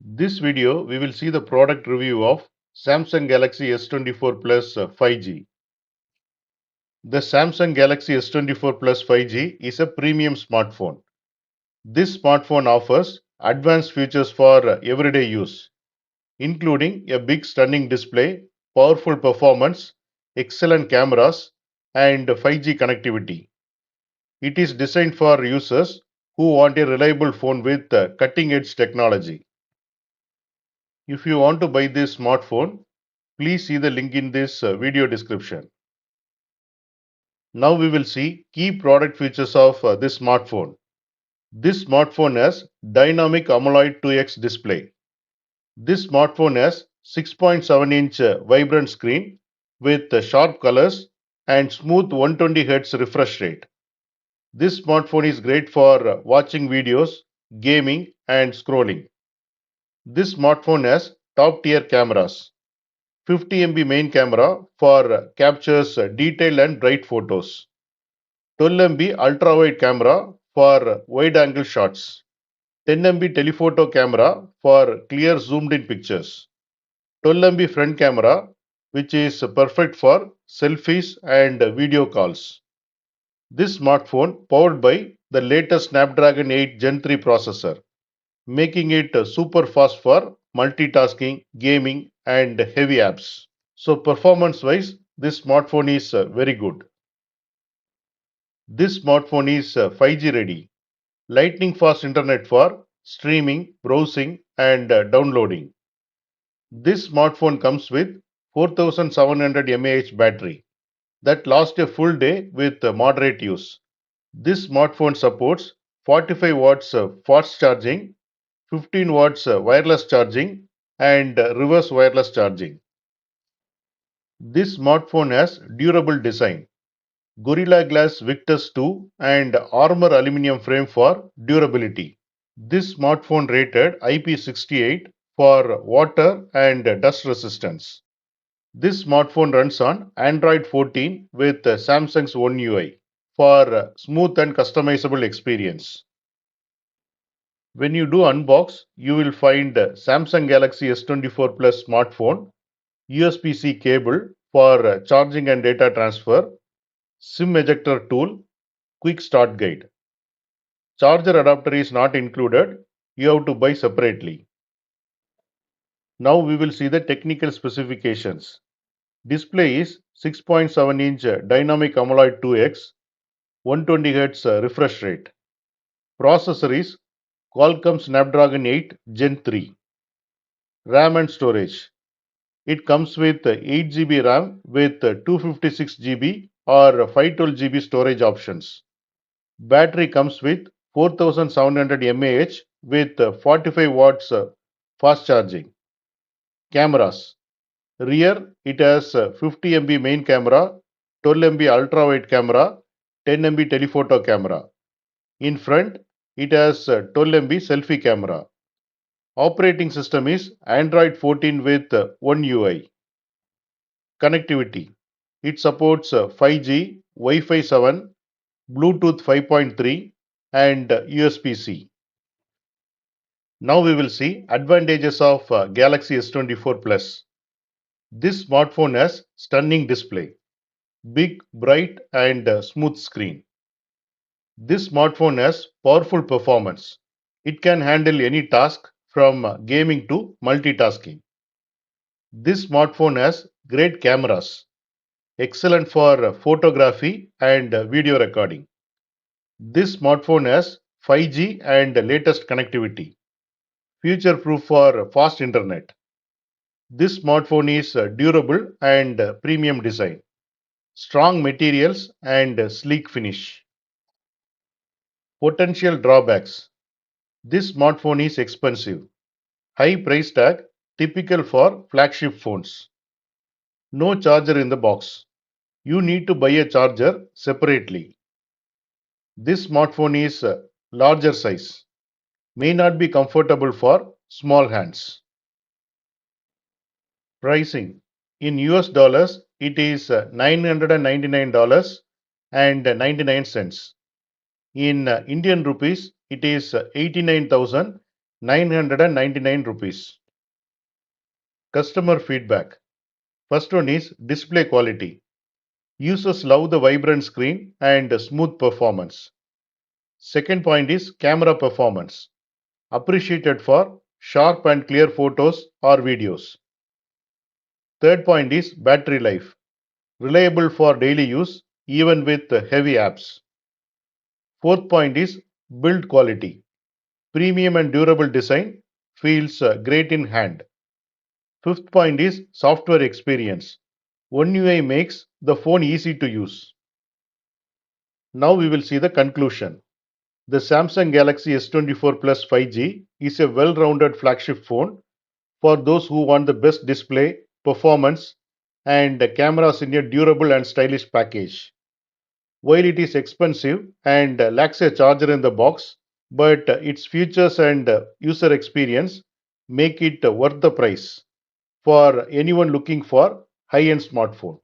This video we will see the product review of Samsung Galaxy S24 Plus 5G. The Samsung Galaxy S24 Plus 5G is a premium smartphone. This smartphone offers advanced features for everyday use, including a big stunning display, powerful performance, excellent cameras, and 5G connectivity. It is designed for users who want a reliable phone with cutting edge technology. If you want to buy this smartphone, please see the link in this video description. Now we will see key product features of this smartphone. This smartphone has dynamic AMOLED 2x display. This smartphone has 6.7-inch vibrant screen with sharp colors and smooth 120 Hz refresh rate. This smartphone is great for watching videos, gaming and scrolling. This smartphone has top tier cameras. 50 MB main camera for captures detailed and bright photos. 12 MB ultra wide camera for wide angle shots. 10 MB telephoto camera for clear zoomed in pictures. 12 MB front camera which is perfect for selfies and video calls. This smartphone powered by the latest Snapdragon 8 Gen 3 processor, making it super fast for multitasking, gaming and heavy apps. So performance wise, this smartphone is very good. This smartphone is 5G ready, lightning fast internet for streaming, browsing and downloading. This smartphone comes with 4700 mAh battery that lasts a full day with moderate use. This smartphone supports 45 watts fast charging, 15 watts wireless charging and reverse wireless charging. This smartphone has durable design, Gorilla Glass Victus 2 and Armor aluminum frame for durability. This smartphone rated IP68 for water and dust resistance. This smartphone runs on Android 14 with Samsung's One UI for smooth and customizable experience. When you do unbox, you will find Samsung Galaxy S24 Plus smartphone, USB-C cable for charging and data transfer, SIM ejector tool, quick start guide. Charger adapter is not included, you have to buy separately. Now we will see the technical specifications. Display is 6.7-inch dynamic AMOLED 2x, 120 Hz refresh rate. Processor is Qualcomm Snapdragon 8 Gen 3. RAM and storage. It comes with 8 GB RAM with 256 GB or 512 GB storage options. Battery comes with 4700 mAh with 45 watts fast charging. Cameras. Rear, it has 50 MB main camera, 12 MB ultra wide camera, 10 MB telephoto camera. In front, it has 12 MB selfie camera. Operating system is Android 14 with One UI. Connectivity. It supports 5G, Wi-Fi 7, Bluetooth 5.3 and USB-C. Now we will see advantages of Galaxy S24 Plus. This smartphone has stunning display, big, bright and smooth screen. This smartphone has powerful performance. It can handle any task from gaming to multitasking. This smartphone has great cameras, excellent for photography and video recording. This smartphone has 5G and latest connectivity, future proof for fast internet. This smartphone is durable and premium design, strong materials and sleek finish. Potential drawbacks. This smartphone is expensive. High price tag, typical for flagship phones. No charger in the box. You need to buy a charger separately. This smartphone is larger size. May not be comfortable for small hands. Pricing. In US dollars, it is $999 and 99 cents. In Indian rupees, it is 89,999 999 rupees. Customer feedback. First one is display quality. Users love the vibrant screen and smooth performance. Second point is camera performance. Appreciated for sharp and clear photos or videos. Third point is battery life. Reliable for daily use even with heavy apps. Fourth point is build quality. Premium and durable design feels great in hand. Fifth point is software experience. One UI makes the phone easy to use. Now we will see the conclusion. The Samsung Galaxy S24 Plus 5G is a well-rounded flagship phone for those who want the best display, performance, and cameras in a durable and stylish package. While it is expensive and lacks a charger in the box, but its features and user experience make it worth the price for anyone looking for high-end smartphone.